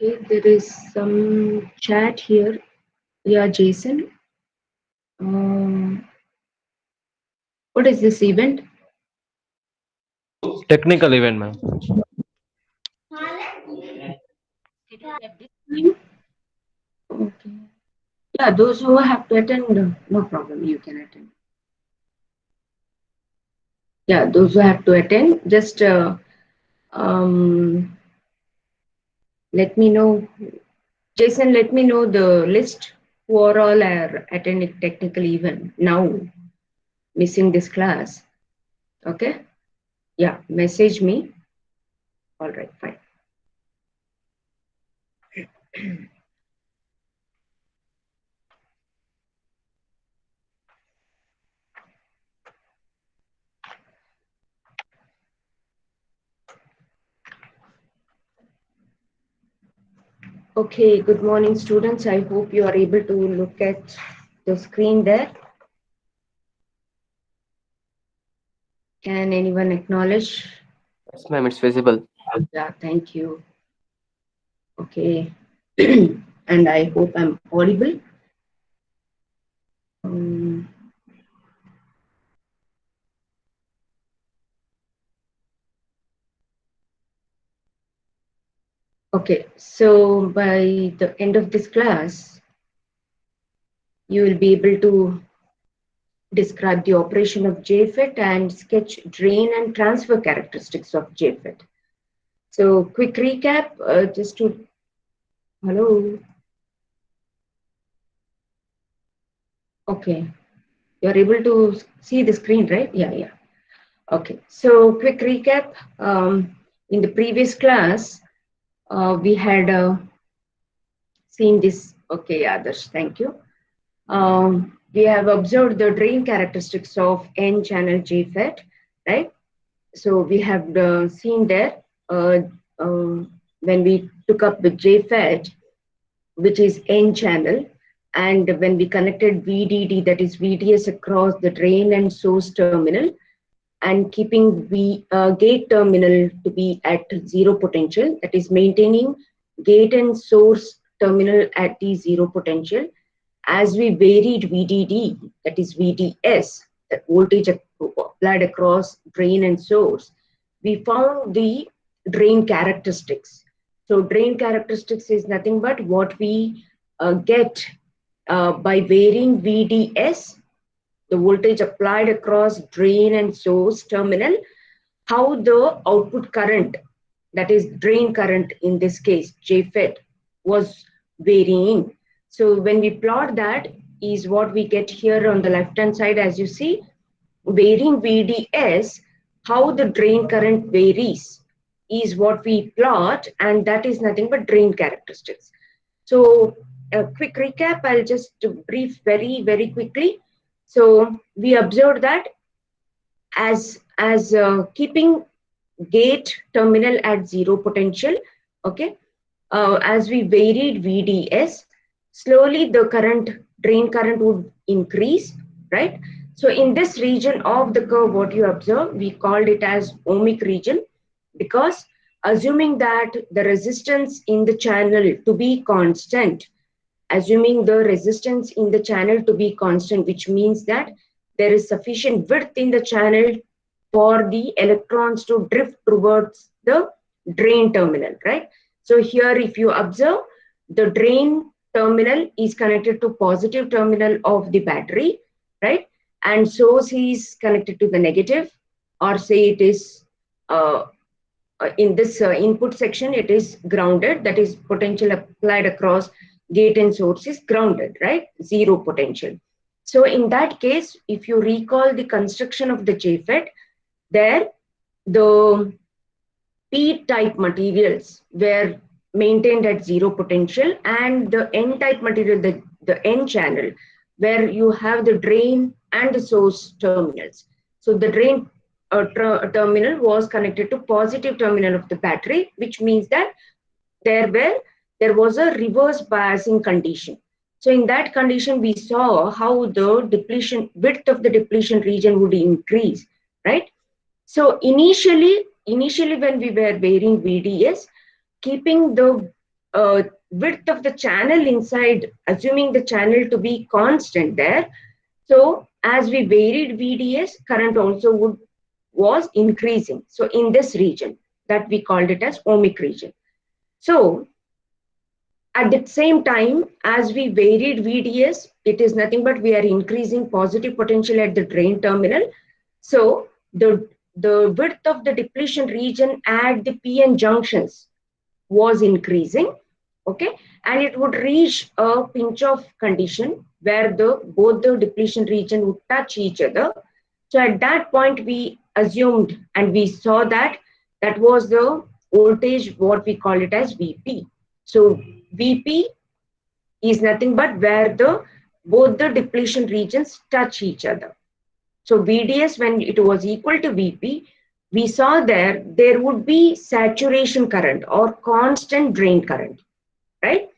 Okay, there is some chat here. Yeah, Jason. What is this event? Technical event, ma'am. Okay. Yeah, those who have to attend, no problem, you can attend. Yeah, those who have to attend, just um, let me know. Jason, let me know the list who are all are attending technical event now, missing this class. Okay? Yeah, message me. All right, fine. Okay, good morning, students. I hope you are able to look at the screen there. Can anyone acknowledge? Yes, ma'am, it's visible. Yeah, thank you. Okay. And I hope I'm audible. Um, okay, so by the end of this class, you will be able to describe the operation of JFET and sketch drain and transfer characteristics of JFET. So quick recap, just to, hello, okay, you're able to see the screen, right? Yeah, yeah. Okay, so quick recap, in the previous class, we had seen this, okay, others, thank you. We have observed the drain characteristics of N-channel JFET, right? So we have seen there when we took up the JFET, which is N-channel, and when we connected VDD, that is VDS, across the drain and source terminal, and keeping the gate terminal to be at zero potential, that is maintaining gate and source terminal at the zero potential. As we varied VDD, that is VDS, that voltage applied across drain and source, we found the drain characteristics. So drain characteristics is nothing but what we get by varying VDS, the voltage applied across drain and source terminal, how the output current, that is drain current in this case, JFET, was varying. So when we plot that is what we get here on the left hand side, as you see, varying VDS, how the drain current varies is what we plot, and that is nothing but drain characteristics. So a quick recap, I'll just brief very quickly. So we observed that as keeping gate terminal at zero potential, okay, as we varied VDS, slowly the current, drain current would increase, right? So in this region of the curve, what you observe, we called it as ohmic region, because assuming that the resistance in the channel to be constant, assuming the resistance in the channel to be constant, which means that there is sufficient width in the channel for the electrons to drift towards the drain terminal, right? So here, if you observe, the drain terminal is connected to positive terminal of the battery, right? And source is connected to the negative, or say it is uh, in this input section, it is grounded, that is potential applied across gate and source is grounded, right? Zero potential. So in that case, if you recall the construction of the JFET, there the P-type materials were maintained at zero potential, and the N-type material, the N channel, where you have the drain and the source terminals. So the drain terminal was connected to positive terminal of the battery, which means that there was a reverse biasing condition. So in that condition, we saw how the depletion width of the depletion region would increase, right? So initially when we were varying VDS, keeping the width of the channel inside, assuming the channel to be constant there. So as we varied VDS, current also was increasing. So in this region, that we called it as ohmic region. So at the same time, as we varied VDS, it is nothing but we are increasing positive potential at the drain terminal. So the width of the depletion region at the PN junctions was increasing, okay, and it would reach a pinch off condition where both the depletion region would touch each other. So at that point we assumed and we saw that that was the voltage, what we call it as VP. So VP is nothing but where the both the depletion regions touch each other. So VDS, when it was equal to VP, we saw there would be saturation current or constant drain current, right?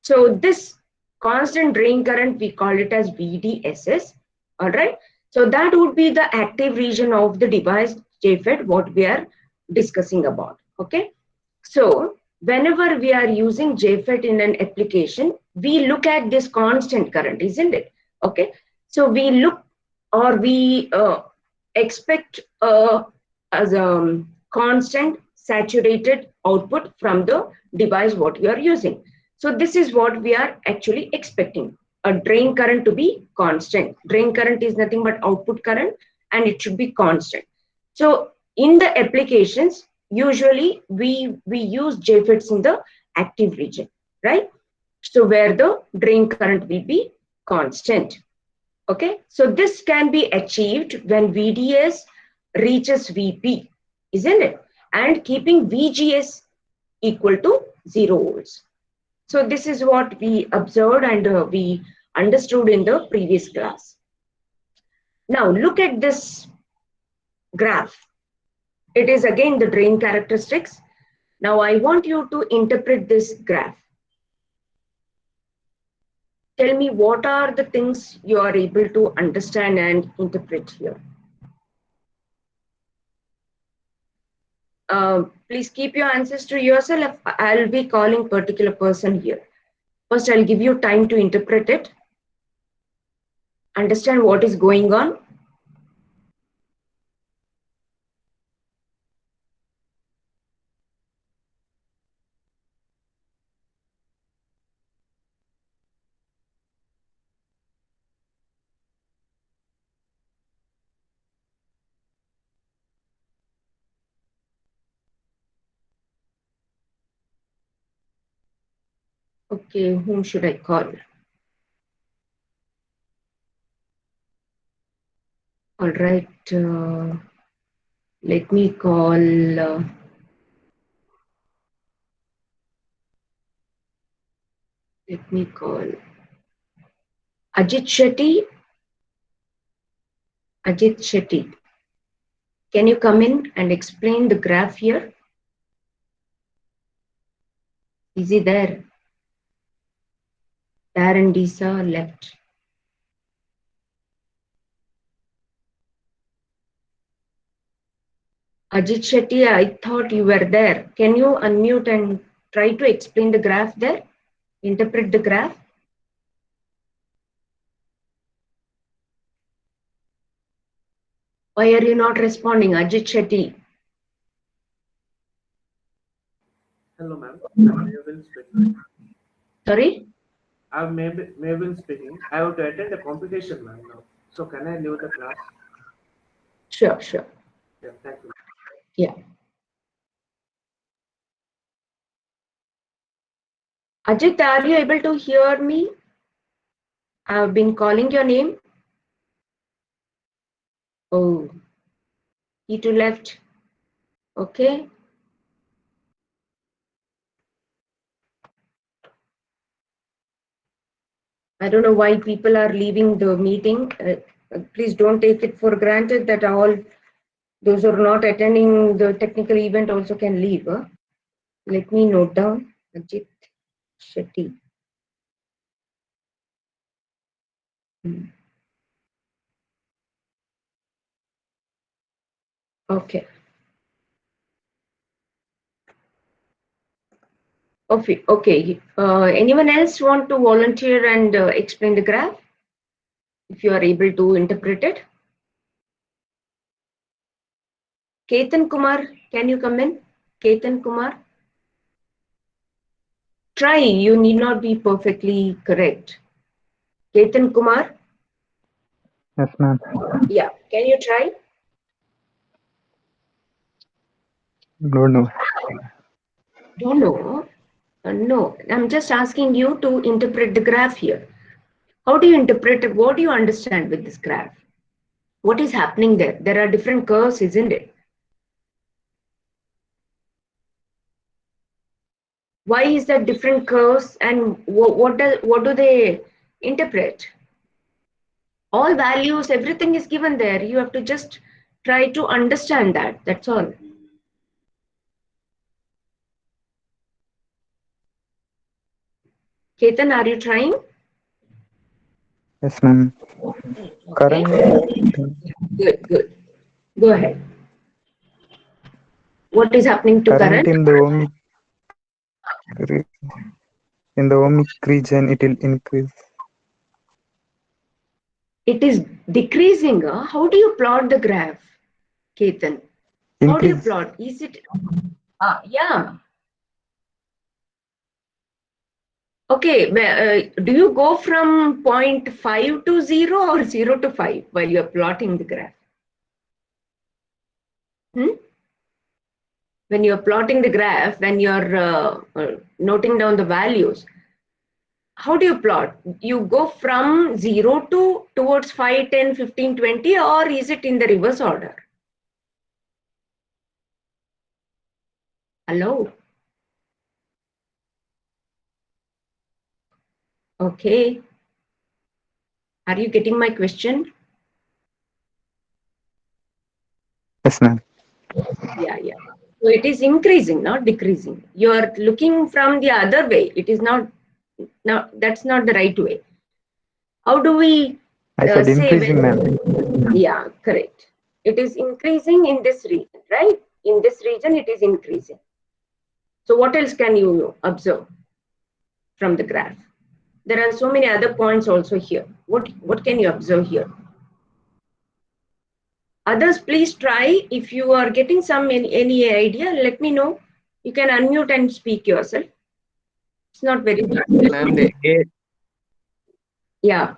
So this constant drain current, we call it as VDSS, all right? So that would be the active region of the device JFET, what we are discussing about, okay? So whenever we are using JFET in an application, we look at this constant current, isn't it? Okay. So we look or we expect as a constant saturated output from the device what we are using. So this is what we are actually expecting. A drain current to be constant. Drain current is nothing but output current and it should be constant. So in the applications, usually we use JFETs in the active region, right? So where the drain current will be constant. Okay, so this can be achieved when VDS reaches VP, isn't it? And keeping VGS equal to 0 volts. So this is what we observed and we understood in the previous class. Now look at this graph. It is again the drain characteristics. Now I want you to interpret this graph. Tell me what are the things you are able to understand and interpret here. Please keep your answers to yourself. I'll be calling particular person here. First, I'll give you time to interpret it, understand what is going on. Okay, whom should I call? All right, let me call. Let me call Ajit Shetty. Ajit Shetty. Can you come in and explain the graph here? Is he there? Darren Disa left. Ajit Shetty, I thought you were there. Can you unmute and try to explain the graph there? Interpret the graph. Why are you not responding, Ajit Shetty? Hello, ma'am. I'm Mabel speaking. Sorry? I'm Mabel speaking. I have to attend a competition, ma'am, now. So can I leave the class? Sure, sure. Yeah, thank you. Yeah. Ajit, are you able to hear me? I've been calling your name. Oh, he too left. Okay. I don't know why people are leaving the meeting. Please don't take it for granted that all those who are not attending the technical event also can leave. Huh? Let me note down Ajit Shetty. Okay. Okay. Okay. Anyone else want to volunteer and explain the graph? If you are able to interpret it. Ketan Kumar, can you come in? Ketan Kumar? Try. You need not be perfectly correct. Ketan Kumar? Yes, ma'am. Yeah. Can you try? No. Don't know. No. I'm just asking you to interpret the graph here. How do you interpret it? What do you understand with this graph? What is happening there? There are different curves, isn't it? Why is that different curves, and what do they interpret? All values, everything is given there. You have to just try to understand that. That's all. Ketan, are you trying? Yes, ma'am. Okay. Current Good. Go ahead. What is happening to current current? in the ohmic region, it will increase. It is decreasing. How do you plot the graph, Ketan? How do you Increase. plot? Is it? Yeah. Okay. Do you go from 0.5 to 0 or 0 to 5 while you're plotting the graph? When you're plotting the graph, when you're noting down the values, how do you plot? You go from 0 to towards 5, 10, 15, 20, or is it in the reverse order? Hello? Okay. Are you getting my question? Yes, ma'am. Yeah. So it is increasing, not decreasing. You are looking from the other way. It is not, no, that's not the right way. How do we I said say increasing, ma'am. Yeah, correct. It is increasing in this region, right? In this region, it is increasing. So what else can you observe from the graph? There are so many other points also here. What can you observe here? Others, please try. If you are getting any idea, let me know. You can unmute and speak yourself. It's not very difficult. Ma'am, Yeah.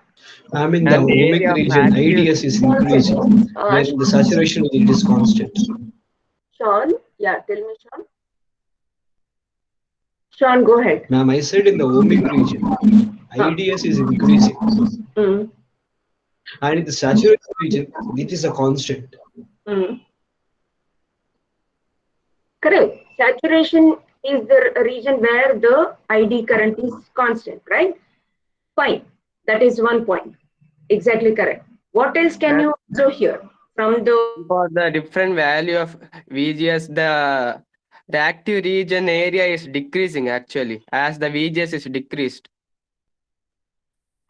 I mean, the ma'am, the ohmic area of region, active. IDS is increasing, where in the saturation it is constant. Sean, yeah, tell me, Sean. Sean, go ahead. Ma'am, I said in the ohmic region, IDS is increasing. Mm. And in the saturation region, it is a constant. Mm. Correct. Saturation is the region where the ID current is constant, right? Fine. That is one point. Exactly correct. What else can Ma'am, you observe here from the for the different value of VGS, the active region area is decreasing actually as the VGS is decreased.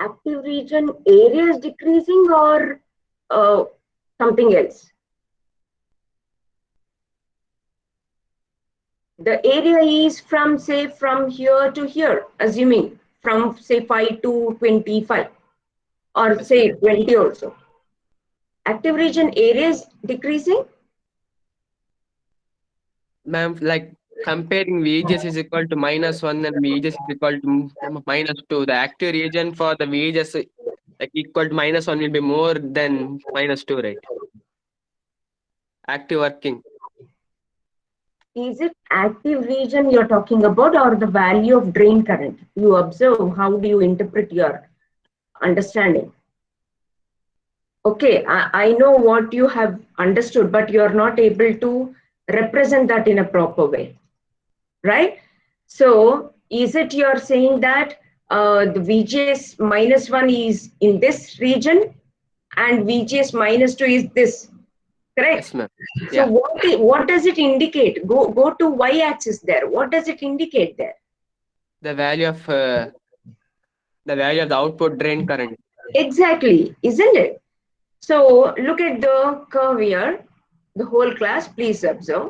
active region area is decreasing or something else? The area is from say from here to here, assuming from say 5 to 25 or Yes, say ma'am. 20 also. Active region area is decreasing. Ma'am, like comparing VGS is equal to -1 and VGS is equal to -2. The active region for the VGS like equal to -1 will be more than -2, right? Active working. Is it active region you're talking about or the value of drain current? You observe, how do you interpret your understanding? Okay, I know what you have understood, but you're not able to represent that in a proper way, right? So is it you're saying that the VGS -1 is in this region and VGS -2 is this, correct? Yes, ma'am. So Yeah. what does it indicate? Go to y-axis there. What does it indicate there? The value of the output drain current. Exactly, isn't it? So look at the curve here. The whole class, please observe.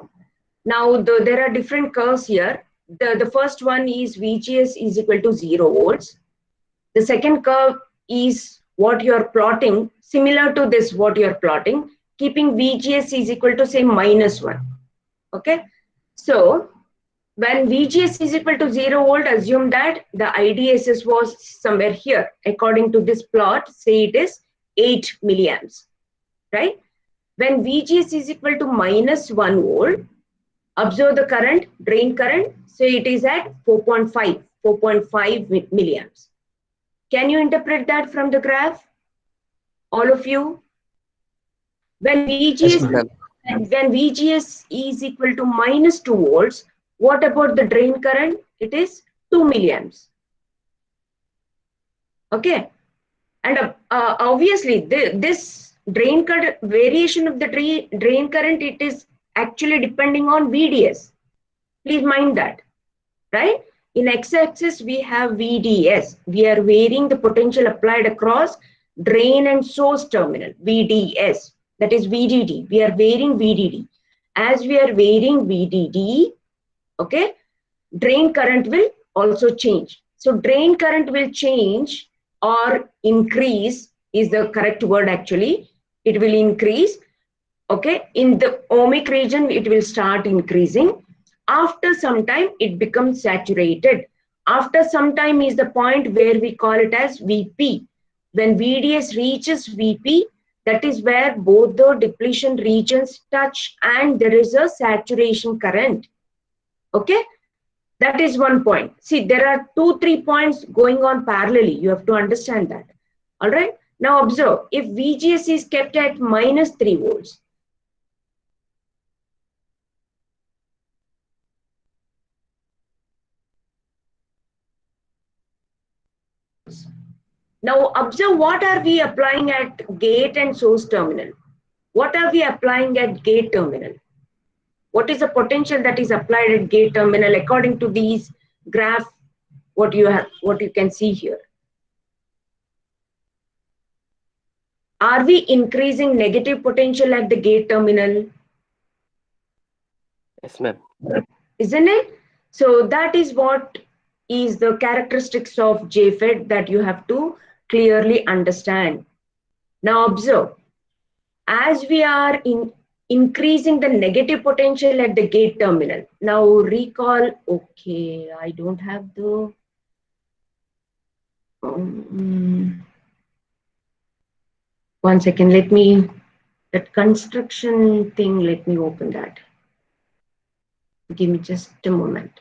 Now there are different curves here. the first one is VGS is equal to 0 volts. The second curve is what you are plotting, similar to this what you are plotting, keeping VGS is equal to say -1. Okay, so when VGS is equal to 0 volt, assume that the IDSS was somewhere here. According to this plot, say it is 8 milliamps, right? When VGS is equal to -1 volt, observe the current, drain current, so it is at 4.5 milliamps. Can you interpret that from the graph? All of you? When Yes, ma'am. VGS is equal to -2 volts, what about the drain current? It is 2 milliamps. Okay. And obviously, this drain current, variation of the drain current, it is actually depending on VDS. Please mind that, right? In x-axis, we have VDS. We are varying the potential applied across drain and source terminal, VDS. That is VDD. We are varying VDD. As we are varying VDD, okay, drain current will also change. So drain current will change or increase is the correct word actually. It will increase. Okay, in the ohmic region, it will start increasing. After some time, it becomes saturated. After some time is the point where we call it as VP. When VDS reaches VP, that is where both the depletion regions touch and there is a saturation current. Okay, that is one point. See, there are 2-3 points going on parallelly. You have to understand that. All right. Now observe, if VGS is kept at -3 volts, now observe what are we applying at gate and source terminal. What are we applying at gate terminal? What is the potential that is applied at gate terminal according to these graph, what you can see here? Are we increasing negative potential at the gate terminal? Yes, ma'am. Isn't it? So that is what is the characteristics of JFET that you have to clearly understand. Now observe, as we are increasing the negative potential at the gate terminal. Now recall, okay, I don't have the, one second, let me, that construction thing, let me open that. Give me just a moment.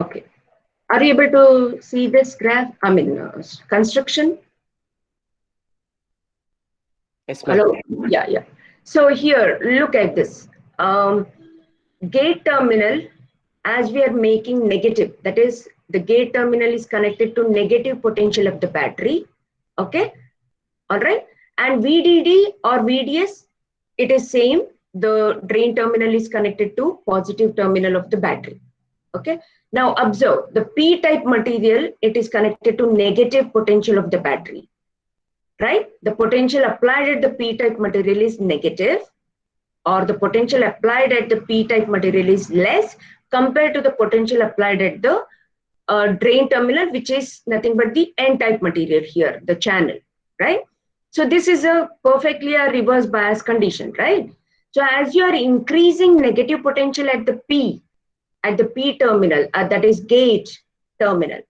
Okay. Are you able to see this graph? I mean, construction? Yes, ma'am. Hello? Yeah, yeah. So here, look at this. Gate terminal, as we are making negative, that is, the gate terminal is connected to negative potential of the battery. Okay? All right. And VDD or VDS, it is same. The drain terminal is connected to positive terminal of the battery. Okay. Now observe, the P-type material, it is connected to negative potential of the battery. Right? The potential applied at the P-type material is negative, or the potential applied at the P-type material is less compared to the potential applied at the drain terminal, which is nothing but the N-type material here, the channel, right? So this is a perfectly a reverse bias condition, right? So as you are increasing negative potential at the P terminal, that is gate terminal,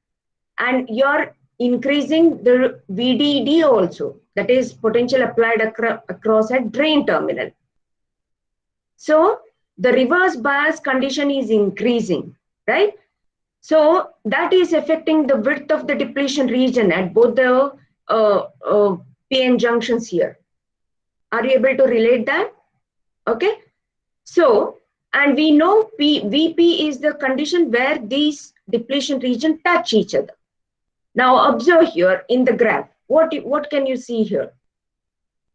and you're increasing the VDD also, that is potential applied across a drain terminal. So the reverse bias condition is increasing, right? So that is affecting the width of the depletion region at both the PN junctions here. Are you able to relate that? Okay. So, and we know VP is the condition where these depletion region touch each other. Now observe here in the graph, what can you see here?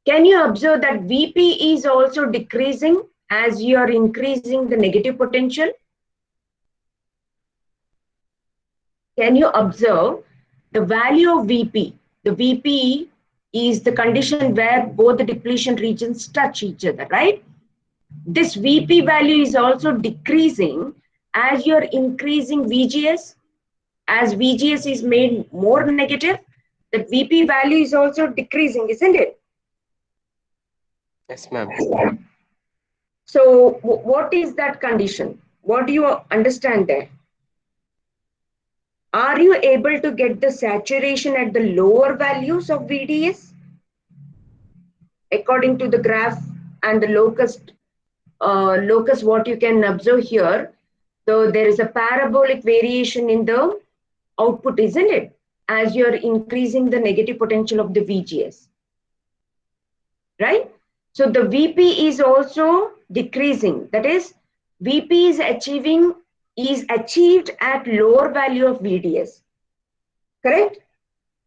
can you observe that VP is also decreasing as you are increasing the negative potential? Can you observe the value of VP? The VP is the condition where both the depletion regions touch each other, right? This VP value is also decreasing as you're increasing VGS. As VGS is made more negative, the VP value is also decreasing, isn't it? Yes, ma'am. So what is that condition? What do you understand there? Are you able to get the saturation at the lower values of VDS? According to the graph and the locus, what you can observe here, so there is a parabolic variation in the output, isn't it? As you're increasing the negative potential of the VGS, right? So the VP is also decreasing. That is, VP is achieved at lower value of VDS, correct?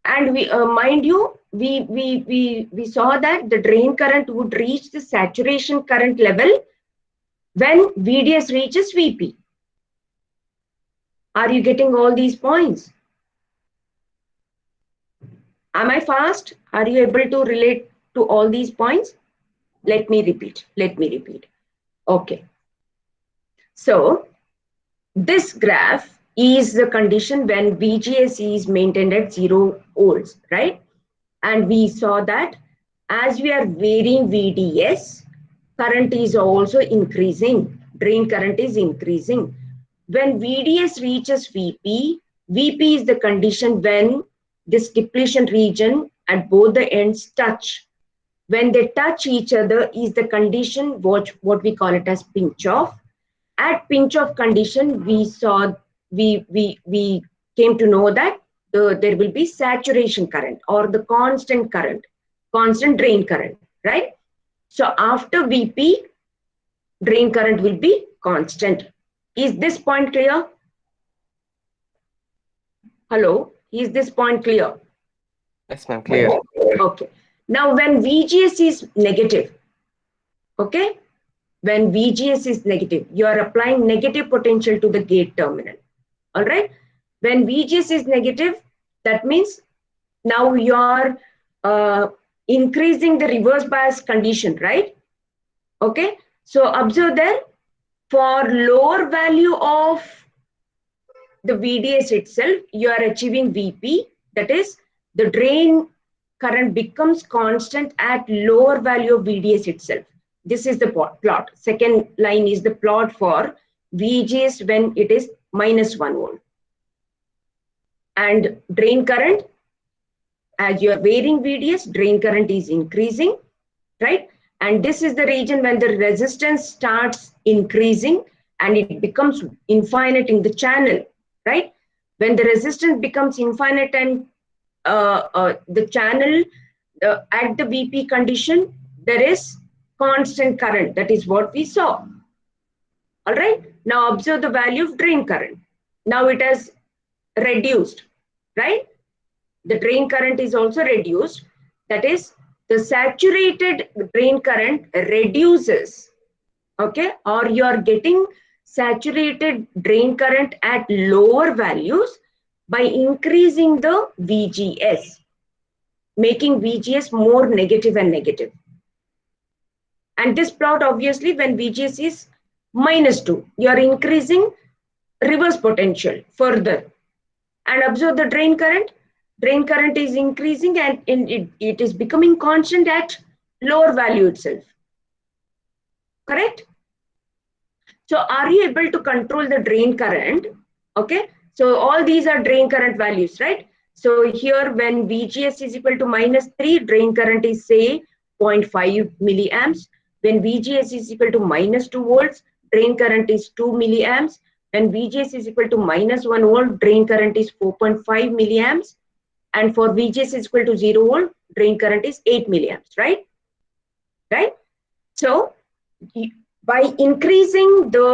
And we mind you, we saw that the drain current would reach the saturation current level when VDS reaches VP. Are you getting all these points? Am I fast? Are you able to relate to all these points? Let me repeat. Okay. So this graph is the condition when VGS is maintained at 0 volts, right? And we saw that as we are varying VDS, current is also increasing. Drain current is increasing. When VDS reaches VP, VP is the condition when this depletion region at both the ends touch. When they touch each other is the condition what we call it as pinch off. At pinch off condition, we came to know that there will be saturation current or the constant drain current, right? So after VP, drain current will be constant. Is this point clear? Hello, is this point clear? Yes, ma'am. Clear. Okay. Now when VGS is negative, okay? When VGS is negative, you are applying negative potential to the gate terminal. All right. When VGS is negative, that means now you are increasing the reverse bias condition, right? Okay. So observe there, for lower value of the VDS itself, you are achieving VP. That is, the drain current becomes constant at lower value of VDS itself. This is the plot. Second line is the plot for VGS when it is -1 volt. And drain current, as you are varying VDS, drain current is increasing, right? And this is the region when the resistance starts increasing and it becomes infinite in the channel, right? When the resistance becomes infinite and the channel at the VP condition, there is constant current. That is what we saw. All right. Now observe the value of drain current. Now it has reduced, right? The drain current is also reduced. That is, the saturated drain current reduces, okay? Or you are getting saturated drain current at lower values by increasing the VGS, making VGS more negative and negative. And this plot, obviously, when VGS is -2, you are increasing reverse potential further. And observe the drain current. Drain current is increasing and it is becoming constant at lower value itself. Correct? So are you able to control the drain current? Okay. So all these are drain current values, right? So here when VGS is equal to -3, drain current is say 0.5 milliamps. When VGS is equal to -2 volts, drain current is 2 milliamps. When VGS is equal to -1 volt, drain current is 4.5 milliamps. And for VGS is equal to 0 volt, drain current is 8 milliamps, right? Right? So by increasing the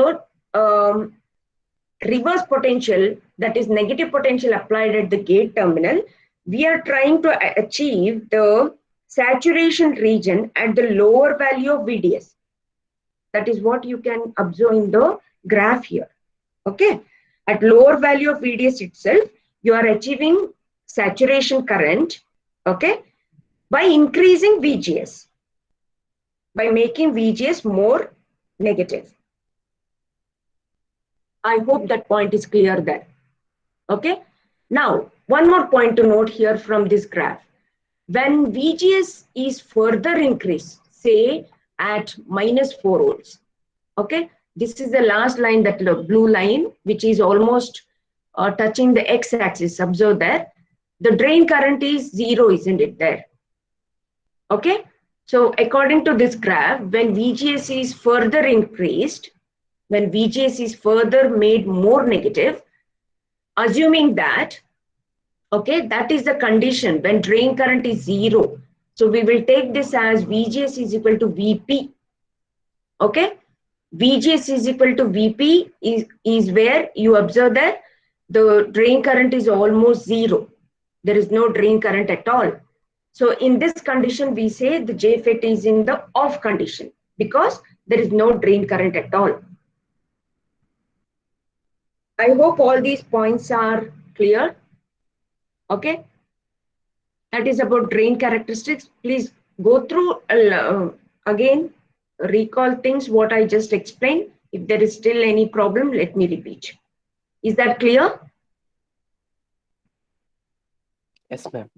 reverse potential, that is negative potential applied at the gate terminal, we are trying to achieve the saturation region at the lower value of VDS. That is what you can observe in the graph here. Okay, at lower value of VDS itself, you are achieving saturation current, okay, by increasing VGS, by making VGS more negative. I hope that point is clear there. Okay, now one more point to note here from this graph. When VGS is further increased, say at -4 volts, okay, this is the last line, that blue line, which is almost touching the x-axis. Observe there, the drain current is 0, isn't it there? Okay, so according to this graph, when VGS is further increased, when VGS is further made more negative, assuming that, okay, that is the condition when drain current is 0. So we will take this as VGS is equal to VP. Okay, VGS is equal to VP is where you observe that the drain current is almost 0. There is no drain current at all. So in this condition, we say the JFET is in the off condition because there is no drain current at all. I hope all these points are clear. Okay, that is about drain characteristics. Please go through again, recall things what I just explained. If there is still any problem, let me repeat. Is that clear? Yes, ma'am.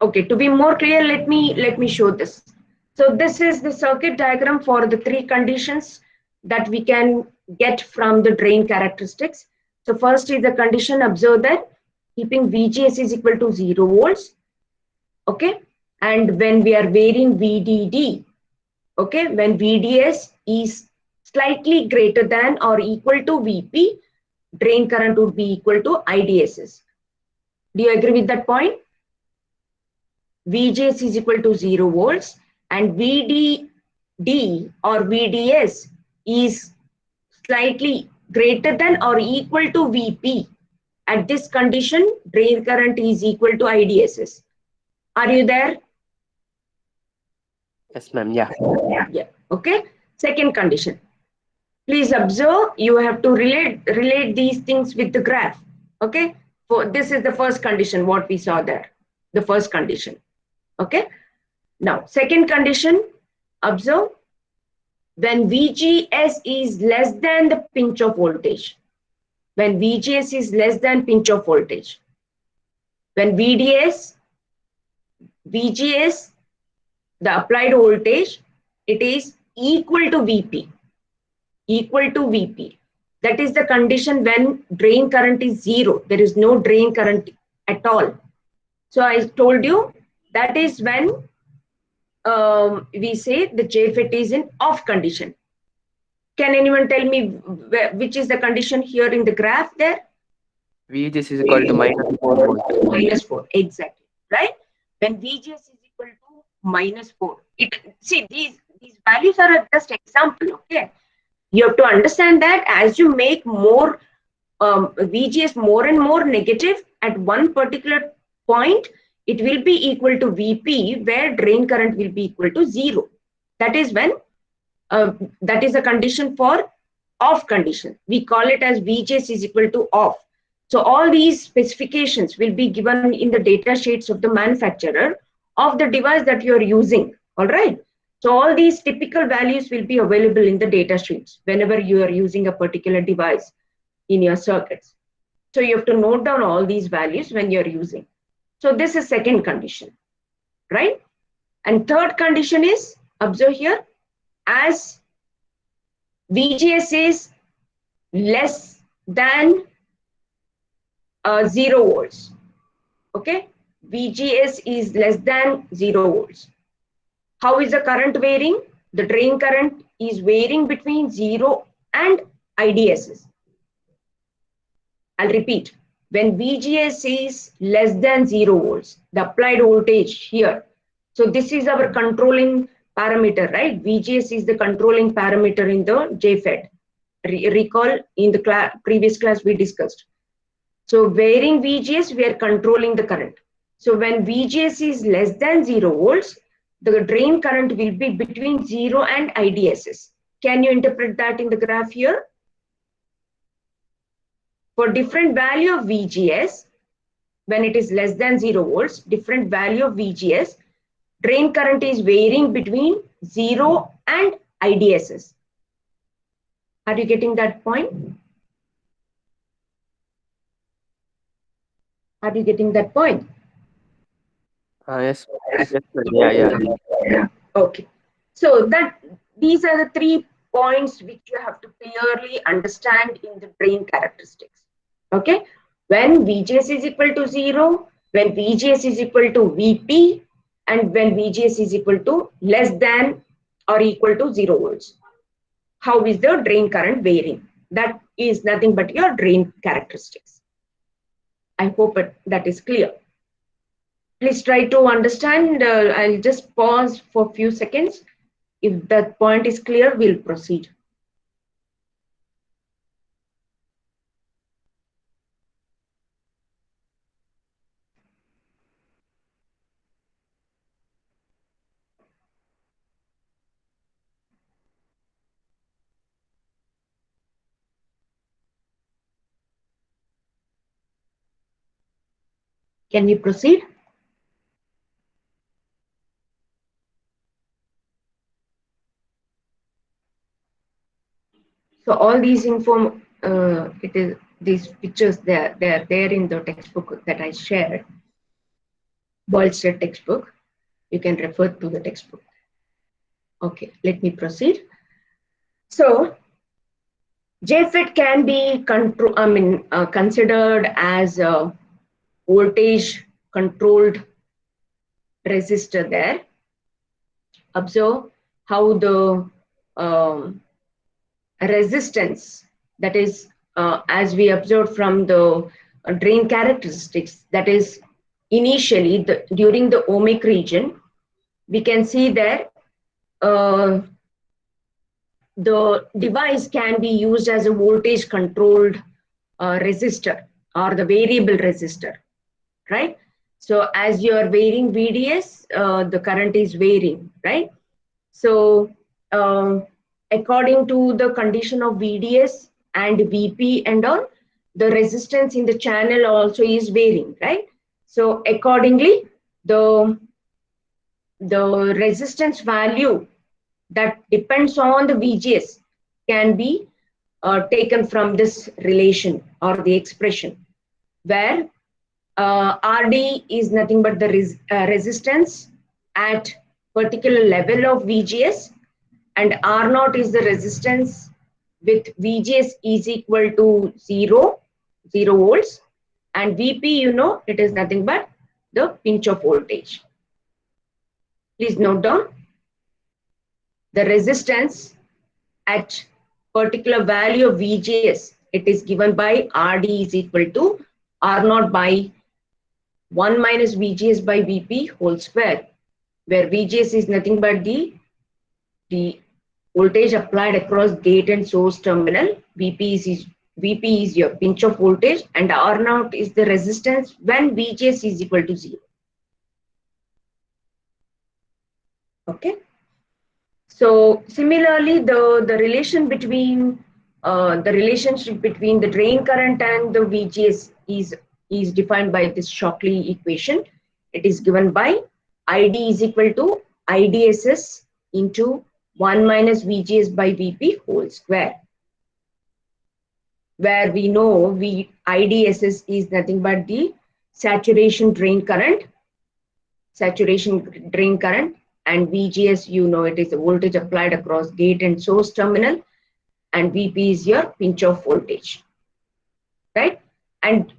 Okay, to be more clear, let me show this. So this is the circuit diagram for the 3 conditions that we can get from the drain characteristics. So first is the condition, observe that keeping VGS is equal to 0 volts. Okay, and when we are varying VDD, okay, when VDS is slightly greater than or equal to VP, drain current would be equal to IDSS. Do you agree with that point? VGS is equal to 0 volts and VDD or VDS is slightly greater than or equal to VP. At this condition, drain current is equal to IDSS. Are you there? Yes, ma'am. Yeah. Yeah. Okay. Second condition. Please observe. You have to relate these things with the graph. Okay. So this is the first condition. What we saw there. The first condition. Okay. Now, second condition. Observe. When VGS is less than the pinch of voltage. When VGS is less than pinch of voltage. When VGS, the applied voltage, it is equal to VP. Equal to VP. That is the condition when drain current is 0. There is no drain current at all. So I told you that is when we say the JFET is in off condition. Can anyone tell me which is the condition here in the graph there? VGS is equal to -4 volts. -4, exactly, right? When VGS is equal to -4, see these values are just example, okay? You have to understand that as you make more VGS more and more negative at one particular point, it will be equal to VP, where drain current will be equal to 0. That is when that is a condition for off condition. We call it as VGS is equal to off. So all these specifications will be given in the data sheets of the manufacturer of the device that you are using. All right. So all these typical values will be available in the data sheets whenever you are using a particular device in your circuits. So you have to note down all these values when you're using. So this is second condition, right? And third condition is, observe here, as VGS is less than 0 volts, okay? VGS is less than 0 volts. How is the current varying? The drain current is varying between 0 and IDSS. I'll repeat. When VGS is less than 0 volts, the applied voltage here. So this is our controlling parameter, right? VGS is the controlling parameter in the JFET. Recall in the previous class we discussed. So varying VGS, we are controlling the current. So when VGS is less than 0 volts, the drain current will be between 0 and IDSS. Can you interpret that in the graph here? For different value of VGS, when it is less than 0 volts, different value of VGS, drain current is varying between 0 and IDSS. Are you getting that point? Are you getting that point? Yes. Yes, sir. Yeah. Okay. So that these are the 3 points which you have to clearly understand in the drain characteristics. Okay. When VGS is equal to 0, when VGS is equal to VP, and when VGS is equal to less than or equal to 0 volts. How is the drain current varying? That is nothing but your drain characteristics. I hope that is clear. Please try to understand. I'll just pause for a few seconds. If that point is clear, we'll proceed. Can we proceed? So all these these pictures they're there in the textbook that I shared, Boylston textbook. You can refer to the textbook. Okay, let me proceed. So JFET can be considered as a voltage controlled resistor there. Observe how the resistance, that is as we observed from the drain characteristics, that is initially during the ohmic region, we can see that the device can be used as a voltage controlled resistor or the variable resistor, right? So as you are varying VDS, the current is varying, right? So according to the condition of VDS and VP and all, the resistance in the channel also is varying, right? So accordingly, the resistance value that depends on the VGS can be taken from this relation or the expression, where RD is nothing but the resistance at particular level of VGS, and R0 is the resistance with VGS is equal to 0 volts, and VP, you know, it is nothing but the pinch of voltage. Please note down the resistance at particular value of VGS. It is given by RD is equal to R0 by 1 minus VGS by VP whole square, where VGS is nothing but the voltage applied across gate and source terminal. VP is your pinch of voltage, and R0 is the resistance when VGS is equal to 0. Okay. So similarly, the relation between the relationship between the drain current and the VGS is defined by this Shockley equation. It is given by ID is equal to IDSS into 1 minus VGS by VP whole square, where we know IDSS is nothing but the saturation drain current, and VGS, you know, it is the voltage applied across gate and source terminal, and VP is your pinch of voltage, right? And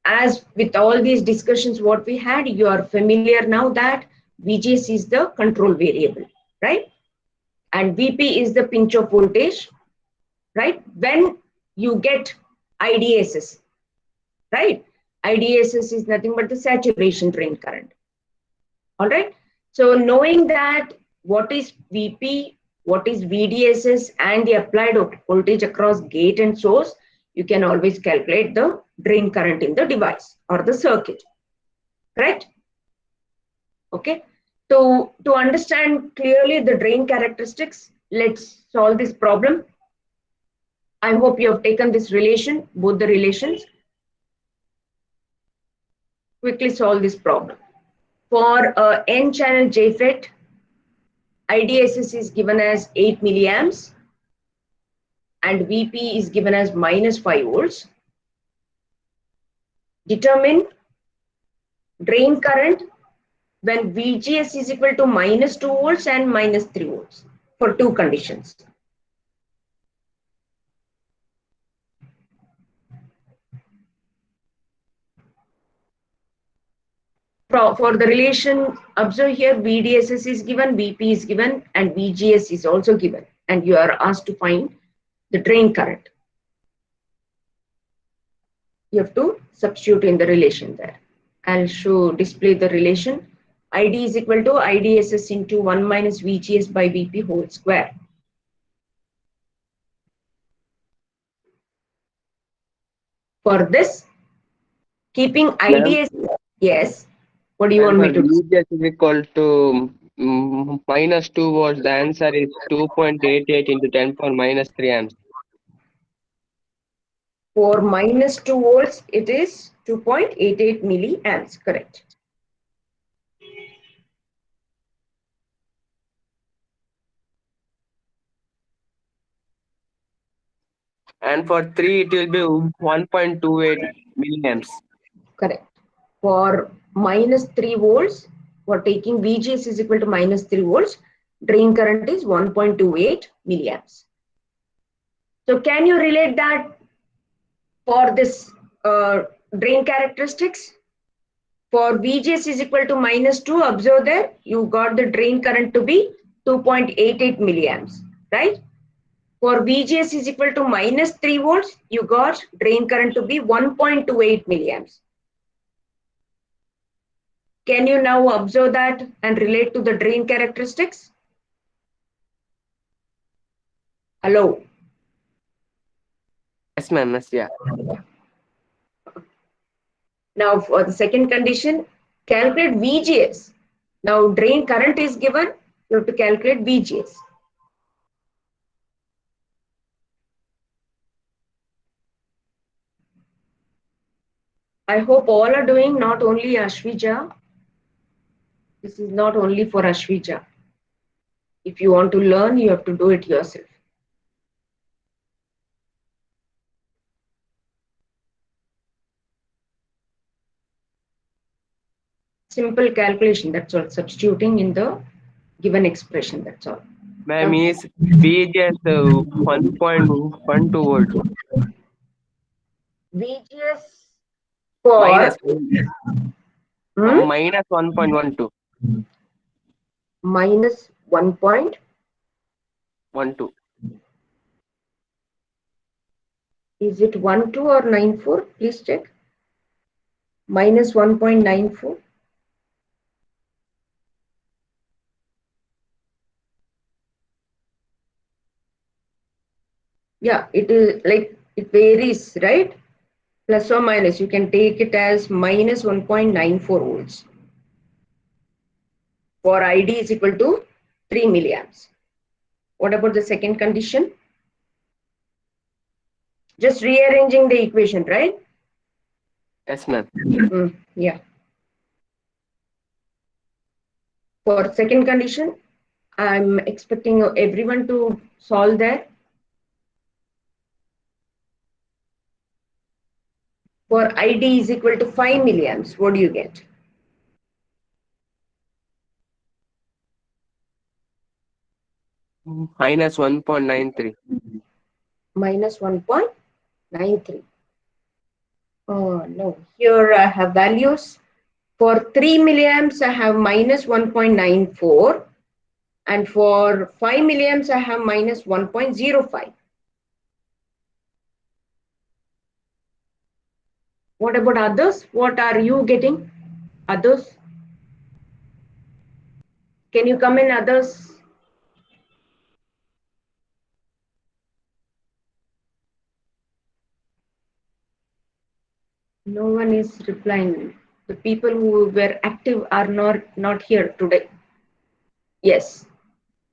as with all these discussions what we had, you are familiar now that VGS is the control variable, right? And VP is the pinch of voltage, right? When you get IDSS, right? IDSS is nothing but the saturation drain current. All right. So knowing that what is VP, what is VDSS, and the applied voltage across gate and source, you can always calculate the drain current in the device or the circuit, right? Okay. To understand clearly the drain characteristics, let's solve this problem. I hope you have taken this relation, both the relations. Quickly solve this problem. For N-channel JFET, IDSS is given as 8 milliamps and VP is given as -5 volts. Determine drain current when VGS is equal to -2 volts and -3 volts for two conditions. For the relation, observe here VDSS is given, VP is given, and VGS is also given, and you are asked to find the drain current. You have to substitute in the relation there. I'll display the relation. ID is equal to IDSS into 1 minus VGS by VP whole square. For this, keeping IDS, yes. What do you want me to do? VGS is equal to -2 volts. The answer is 2.88 into 10 power -3 amps. For -2 volts, it is 2.88 milliamps, correct. And for 3, it will be 1.28 milliamps. Correct. For -3 volts, for taking VGS is equal to -3 volts, drain current is 1.28 milliamps. So can you relate that for this drain characteristics? For VGS is equal to -2, observe there, you got the drain current to be 2.88 milliamps, right? For VGS is equal to -3 volts, you got drain current to be 1.28 milliamps. Can you now observe that and relate to the drain characteristics? Hello? Yes, ma'am. Yes, yeah. Now for the second condition, calculate VGS. Now drain current is given, you have to calculate VGS. I hope all are doing, not only Ashwija. This is not only for Ashwija. If you want to learn, you have to do it yourself. Simple calculation, that's all. Substituting in the given expression, that's all. Ma'am, is VGS 1.12 volts. VGS for Minus 1.12. minus 1.12. Is it 12 or 94? Please check. Minus 1.94. Yeah, it is like it varies, right? Plus or minus, you can take it as minus 1.94 volts. For ID is equal to 3 milliamps. What about the second condition? Just rearranging the equation, right? Yes, ma'am. Yeah. For second condition, I'm expecting everyone to solve that. For ID is equal to 5 milliamps, what do you get? Minus 1.93. Minus 1.93. Oh, no. Here I have values. For 3 milliamps, I have minus 1.94. And for 5 milliamps, I have minus 1.05. What about others? What are you getting? Others? Can you come in, others? No one is replying. The people who were active are not here today. Yes.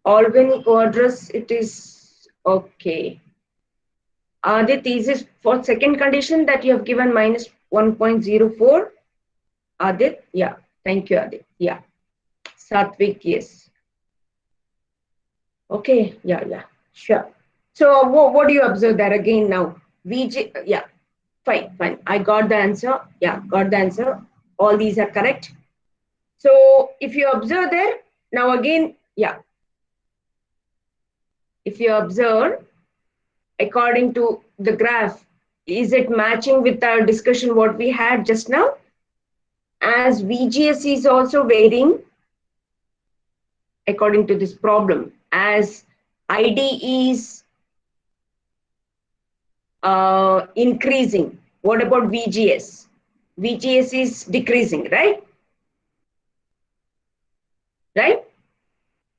Albany quadrus, it is okay. Adit, is this for second condition that you have given minus 1.04? Adit, yeah. Thank you, Adit. Yeah. Satvik, yes. Okay, yeah, sure. So what do you observe there again now? VG, yeah, fine. I got the answer. Yeah, got the answer. All these are correct. So if you observe there, now again, yeah. If you observe, according to the graph, is it matching with our discussion what we had just now? As VGS is also varying according to this problem, as ID is increasing. What about VGS? VGS is decreasing, right? Right?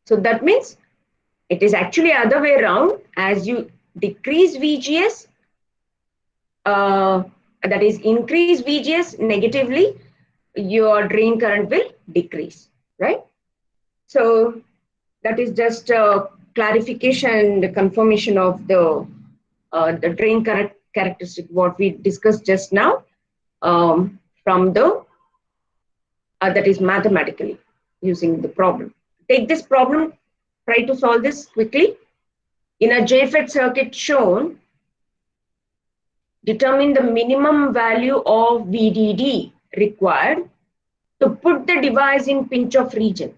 So that means it is actually other way around. As you decrease VGS, that is increase VGS negatively, your drain current will decrease, right? So that is just a clarification, the confirmation of the drain current characteristic, what we discussed just now, from the that is mathematically using the problem. Take this problem, try to solve this quickly. In a JFET circuit shown, determine the minimum value of VDD required to put the device in pinch-off region.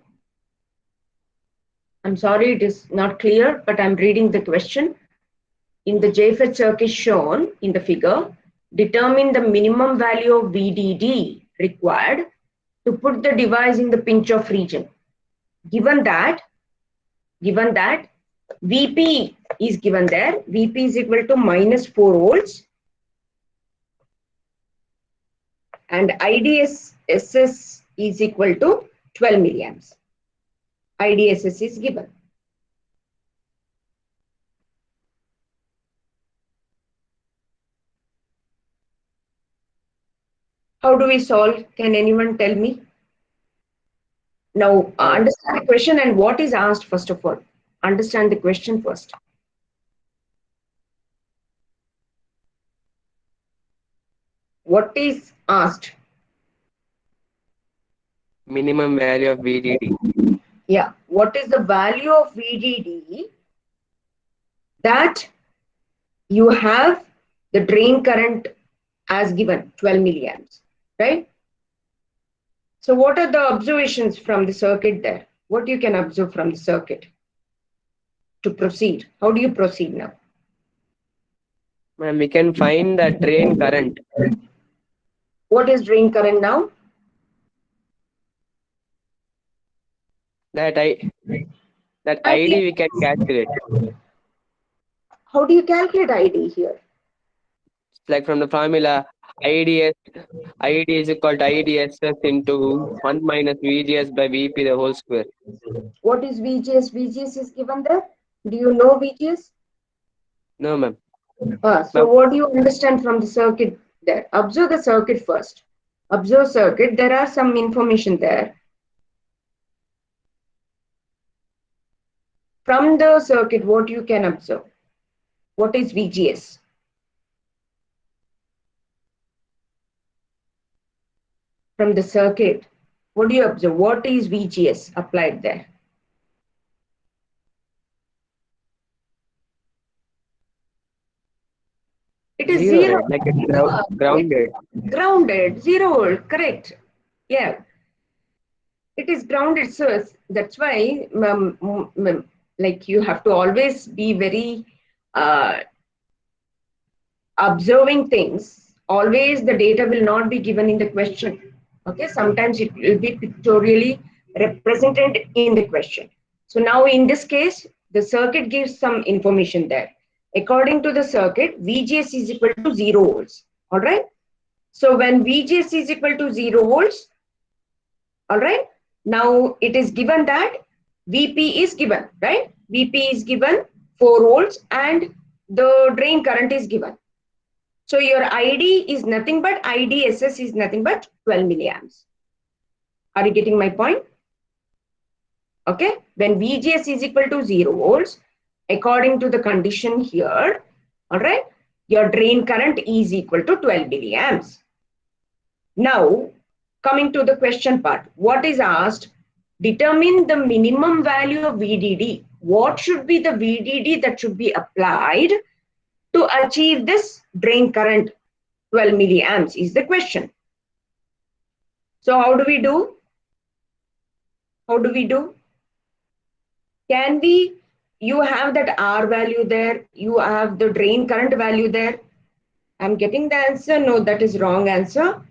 I'm sorry, it is not clear, but I'm reading the question. In the JFET circuit shown in the figure, determine the minimum value of VDD required to put the device in the pinch-off region. Given that VP is given there, VP is equal to minus 4 volts, and IDSS is equal to 12 milliamps. IDSS is given. How do we solve? Can anyone tell me? Now, understand the question and what is asked first of all. Understand the question first. What is asked? Minimum value of VDD. Yeah. What is the value of VDD that you have the drain current as given, 12 milliamps, right? So what are the observations from the circuit there? What you can observe from the circuit to proceed? How do you proceed now? And we can find the drain current. What is drain current now? That ID we can calculate. How do you calculate ID here? Like from the formula, ID is equal to IDSS into 1 minus VGS by VP the whole square. What is VGS? VGS is given there. Do you know VGS? No, ma'am. So what do you understand from the circuit there? Observe the circuit first. Observe circuit. There are some information there. From the circuit, what you can observe? What is VGS? From the circuit, what do you observe? What is VGS applied there? It is zero. Like it's grounded. Grounded, 0 volt, correct. Yeah. It is grounded, so that's why like you have to always be very observing things. Always the data will not be given in the question. Okay, sometimes it will be pictorially represented in the question. So now in this case, the circuit gives some information there. According to the circuit, VGS is equal to 0 volts. All right. So when VGS is equal to 0 volts, all right, now it is given that VP is given, right? VP is given 4 volts and the drain current is given. So your ID is nothing but IDSS is nothing but 12 milliamps. Are you getting my point? Okay, when VGS is equal to 0 volts, according to the condition here, all right, your drain current is equal to 12 milliamps. Now, coming to the question part, what is asked? Determine the minimum value of VDD. What should be the VDD that should be applied to achieve this drain current 12 milliamps is the question. So how do we do? How do we do? Can we, you have that R value there, you have the drain current value there. I'm getting the answer. No, that is wrong answer.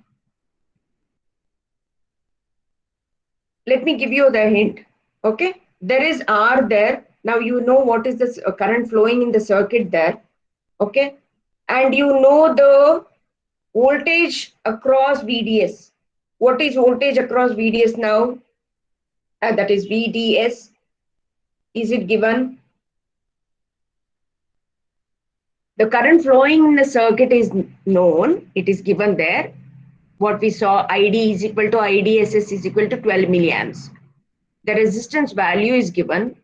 Let me give you the hint. Okay, there is R there. Now you know what is the current flowing in the circuit there. Okay, and you know the voltage across VDS. What is voltage across VDS now? That is VDS. Is it given? The current flowing in the circuit is known. It is given there. What we saw, ID is equal to IDSS is equal to 12 milliamps. The resistance value is given.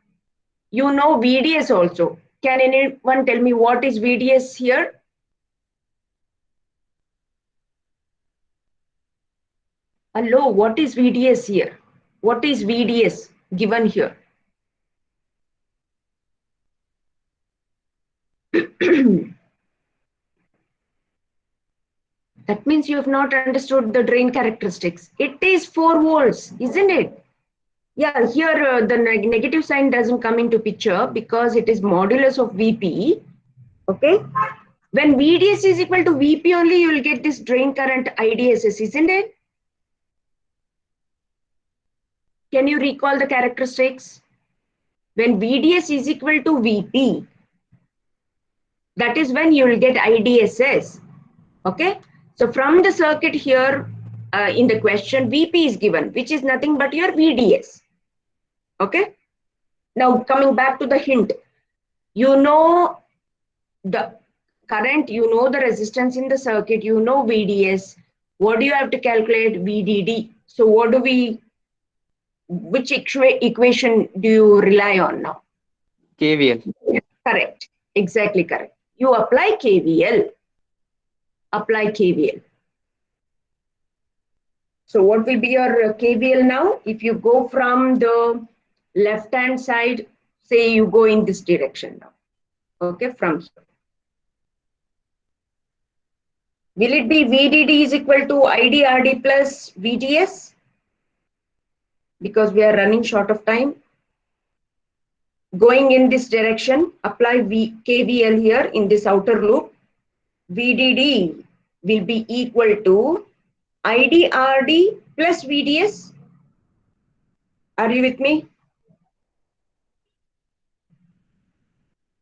You know VDS also. Can anyone tell me what is VDS here? Hello, what is VDS here? What is VDS given here? That means you have not understood the drain characteristics. It is 4 volts, isn't it? Yeah, here the negative sign doesn't come into picture because it is modulus of VP. Okay. When VDS is equal to VP only, you will get this drain current IDSS, isn't it? Can you recall the characteristics? When VDS is equal to VP, that is when you will get IDSS. Okay. So from the circuit here in the question, VP is given, which is nothing but your VDS. Okay. Now coming back to the hint, you know the current, you know the resistance in the circuit, you know VDS. What do you have to calculate? VDD. So what do we, which equation do you rely on now? KVL. Correct. Exactly correct. You apply KVL. Apply KVL. So what will be your KVL now? If you go from the left hand side, say you go in this direction now. Okay, from here. Will it be VDD is equal to IDRD plus VDS? Because we are running short of time. Going in this direction, apply KVL here in this outer loop. VDD will be equal to IDRD plus VDS. Are you with me?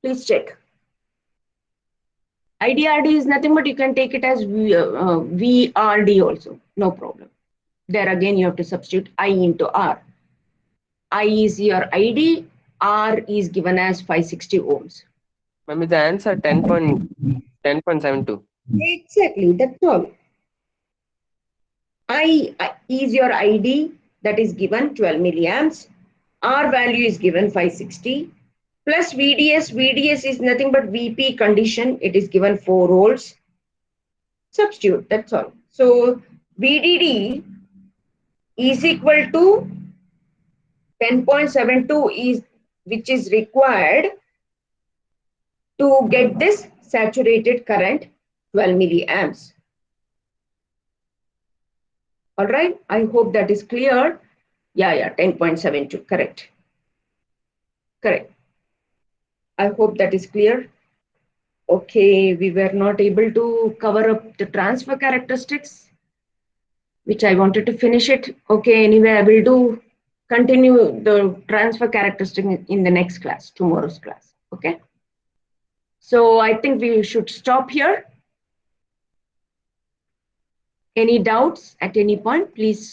Please check. IDRD is nothing but you can take it as VRD also, no problem. There again you have to substitute I into R. I is your ID, R is given as 560 ohms. Ma'am, the answer 10.72. Exactly, that's all. I is your ID, that is given 12 milliamps. R value is given 560. Plus VDS, VDS is nothing but VP condition, it is given 4 volts. Substitute, that's all. So VDD is equal to 10.72 is which is required to get this saturated current 12 milliamps. All right, I hope that is clear. Yeah, 10.72, correct. Correct. I hope that is clear. Okay, we were not able to cover up the transfer characteristics, which I wanted to finish it. Okay, anyway, I will continue the transfer characteristic in the next class, tomorrow's class. Okay. So I think we should stop here. Any doubts at any point, please